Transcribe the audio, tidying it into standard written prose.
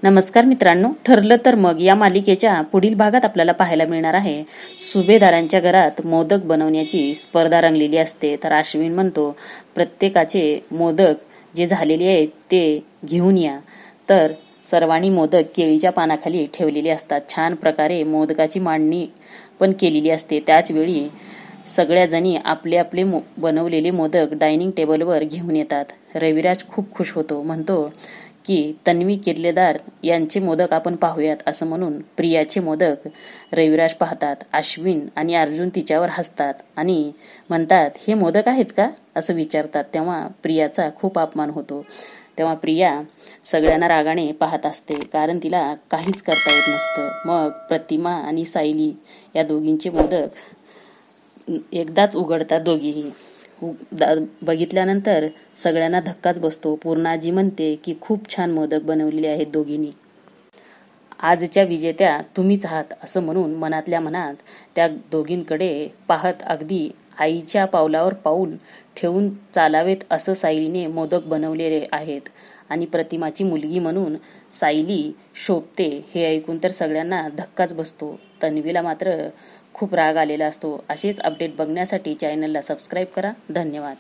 नमस्कार मित्रांनो, ठरलं तर मग या मालिकेच्या पुढील भागात आपल्याला पाहायला मिळणार आहे सुभेदारांच्या घरात मोदक बनवण्याची स्पर्धा रंगलेली असते. तर अश्विन म्हणतो प्रत्येकाचे मोदक जे झालेले आहेत ते घेऊन या. तर सर्वांनी मोदक केळीच्या पानाखाली ठेवलेले असतात. छान प्रकारे मोदकाची मांडणी पण केलेली असते. त्याच वेळी सगळ्या जणी आपले आपले बनवलेले मोदक डायनिंग टेबलवर घेऊन येतात. रविराज खूप खुश होतो, म्हणतो की तन्वी किर्लेदार यांचे मोदक आपण पाहूयात. असं म्हणून प्रियाचे मोदक रविराज पाहतात. अश्विन आणि अर्जुन तिच्यावर हसतात आणि म्हणतात, हे मोदक आहेत का असं विचारतात. तेव्हा प्रियाचा खूप अपमान होतो. तेव्हा प्रिया सगळ्यांना रागाने पाहत असते, कारण तिला काहीच करता येत नसतं. मग प्रतिमा आणि सायली या दोघींचे मोदक एकदाच उघडतात दोघीही. बघितल्यानंतर सगळ्यांना धक्काच बसतो. पूर्णाजी म्हणते की खूप छान मोदक बनवलेले आहेत दोघींनी. आजच्या विजेत्या तुम्हीच आहात असं म्हणून मनातल्या मनात त्या दोघींकडे पाहत अगदी आईच्या पावलावर पाऊल ठेवून चालावेत असं सायलीने मोदक बनवलेले आहेत. आणि प्रतिमाची मुलगी म्हणून सायली शोभते हे ऐकून तर सगळ्यांना धक्काच बसतो. तन्वीला मात्र खूप राग आलेला असतो. असेच अपडेट बघण्यासाठी चॅनलला सबस्क्राईब करा. धन्यवाद.